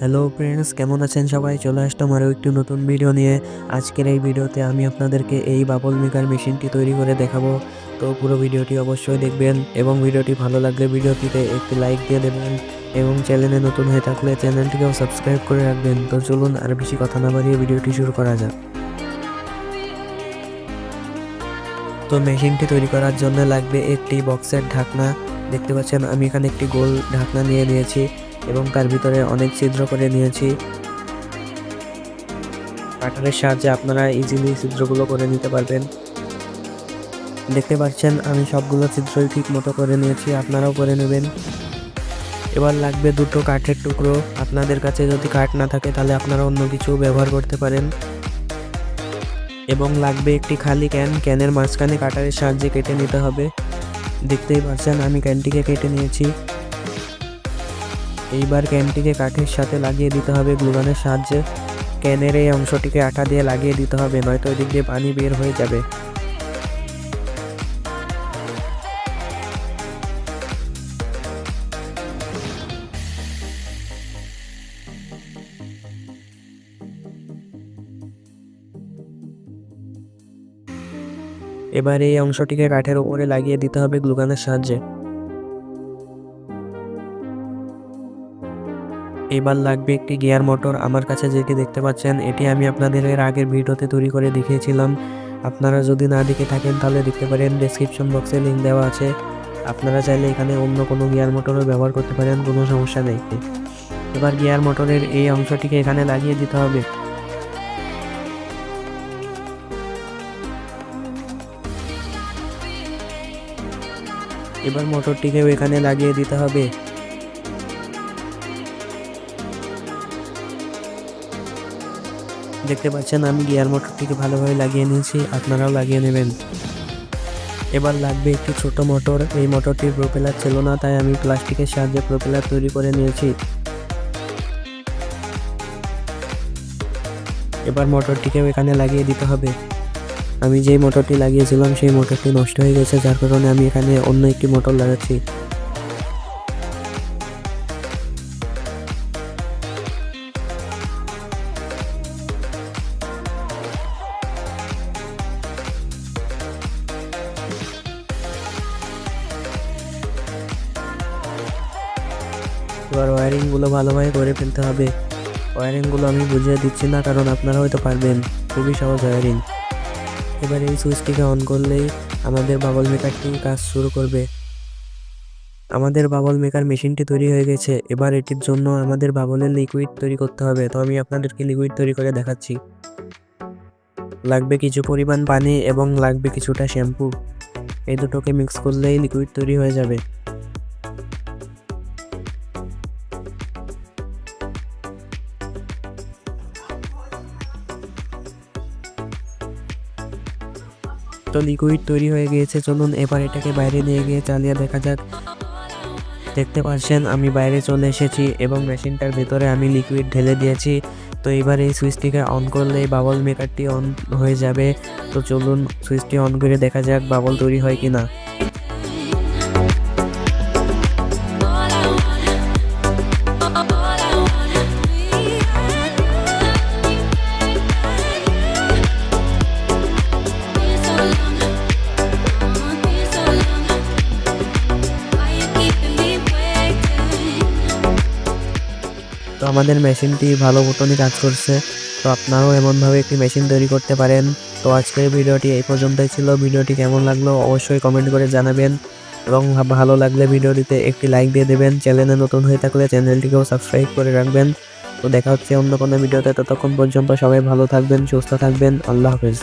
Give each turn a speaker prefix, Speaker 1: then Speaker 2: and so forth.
Speaker 1: Hello friends, কেমন আছেন সবাই? চলে আসলাম আরও একটি নতুন ভিডিও নিয়ে। আজকের এই ভিডিওতে আমি আপনাদেরকে এই বাবল মেকার মেশিনটি তৈরি করে দেখাবো। তো পুরো ভিডিওটি অবশ্যই দেখবেন এবং ভিডিওটি ভালো লাগলে ভিডিওটিতে একটি লাইক দিয়ে দেবেন এবং চ্যানেলে নতুন হয়ে থাকলে চ্যানেলটিকেও সাবস্ক্রাইব করে রাখবেন। তো চলুন আর বেশি কথা না বাড়িয়ে ভিডিওটি শুরু করা যাক। তো মেশিনটি তৈরি করার জন্য লাগবে একটি বক্সের ঢাকনা। দেখতে পাচ্ছেন আমি এখানে একটি গোল ঢাকনা নিয়ে নিয়েছি এবং তার ভিতরে অনেক ছিদ্র করে নিয়েছি। কাটারের সাহায্যে আপনারা ইজিলি ছিদ্রগুলো করে নিতে পারবেন। দেখতে পাচ্ছেন আমি সবগুলো ছিদ্রই ঠিক মতো করে নিয়েছি, আপনারাও করে নেবেন। এবার লাগবে দুটো কাঠের টুকরো। আপনাদের কাছে যদি কাঠ না থাকে তাহলে আপনারা অন্য কিছু ব্যবহার করতে পারেন। এবং লাগবে একটি খালি ক্যানের মাঝখানে কাটারের সাহায্যে কেটে নিতে হবে। দেখতেই পাচ্ছেন আমি ক্যানটিকে কেটে নিয়েছি। এইবার ক্যানটিকে কাঠের সাথে লাগিয়ে দিতে হবে গ্লুগানের সাহায্যে। ক্যানের এই অংশটিকে আঠা দিয়ে লাগিয়ে দিতে হবে, নয়তো এদিক দিয়ে পানি বের হয়ে যাবে। এবার এই অংশটিকে কাঠের উপরে লাগিয়ে দিতে হবে গ্লুগানের সাহায্যে। এবার লাগবে একটি গিয়ার মোটর। আমার কাছে যেটি দেখতে পাচ্ছেন এটি আমি আপনাদের এর আগের ভিডিওতে তৈরি করে দেখিয়েছিলাম। আপনারা যদি না দেখে থাকেন তাহলে দেখতে পারেন, ডেসক্রিপশন বক্সে লিঙ্ক দেওয়া আছে। আপনারা চাইলে এখানে অন্য কোনো গিয়ার মোটরও ব্যবহার করতে পারেন, কোনো সমস্যা নেই। এবার গিয়ার মোটরের এই অংশটিকে এখানে লাগিয়ে দিতে হবে। এবার মোটরটিকেও এখানে লাগিয়ে দিতে হবে। দেখতে পাচ্ছেন আমি গিয়ার মোটরটিকে ভালোভাবে লাগিয়ে নিয়েছি, আপনারাও লাগিয়ে নেবেন। এবার লাগবে একটি ছোট মোটর। এই মোটরটির প্রোপেলার ছিল না, তাই আমি প্লাস্টিকের সাহায্যে প্রোপেলার তৈরি করে নিয়েছি। এবার মোটরটিকেও এখানে লাগিয়ে দিতে হবে। আমি যেই মোটরটি লাগিয়েছিলাম সেই মোটরটি নষ্ট হয়ে গেছে, যার কারণে আমি এখানে অন্য একটি মোটর লাগাচ্ছি। এবার ওয়্যারিংগুলো ভালোভাবে করে ফেলতে হবে। ওয়্যারিংগুলো আমি বুঝিয়ে দিচ্ছি না, কারণ আপনারা হয়তো পারবেন, খুবই সহজ ওয়্যারিং। এবার এই সুইচটিকে অন করলেই আমাদের বাবল মেকারটি কাজ শুরু করবে। আমাদের বাবল মেকার মেশিনটি তৈরি হয়ে গেছে। এবার এটির জন্য আমাদের বাবলের লিকুইড তৈরি করতে হবে। তো আমি আপনাদেরকে লিকুইড তৈরি করে দেখাচ্ছি। লাগবে কিছু পরিমাণ পানি এবং লাগবে কিছুটা শ্যাম্পু। এই দুটোকে মিক্স করলেই লিকুইড তৈরি হয়ে যাবে। তো লিকুইড তৈরি হয়ে গিয়েছে, চলুন এবার এটাকে বাইরে নিয়ে গিয়ে চালিয়ে দেখা যাক। দেখতে পাচ্ছেন আমি বাইরে চলে এসেছি এবং মেশিনটার ভেতরে আমি লিকুইড ঢেলে দিয়েছি। তো এবার এই সুইচটিকে অন করলে বাবল মেকারটি অন হয়ে যাবে। তো চলুন সুইচটি অন করে দেখা যাক বাবল তৈরি হয় কিনা। তো আমাদের মেশিনটি ভালো মতনই কাজ করছে। তো আপনারাও এমনভাবে একটি মেশিন তৈরি করতে পারেন। তো আজকের ভিডিওটি এই পর্যন্তই ছিল। ভিডিওটি কেমন লাগলো অবশ্যই কমেন্ট করে জানাবেন এবং ভালো লাগলে ভিডিওটিতে একটি লাইক দিয়ে দেবেন। চ্যানেলে নতুন হয়ে থাকলে চ্যানেলটিকেও সাবস্ক্রাইব করে রাখবেন। তো দেখা হচ্ছে অন্য কোনো ভিডিওতে। ততক্ষণ পর্যন্ত সবাই ভালো থাকবেন, সুস্থ থাকবেন। আল্লাহ হাফেজ।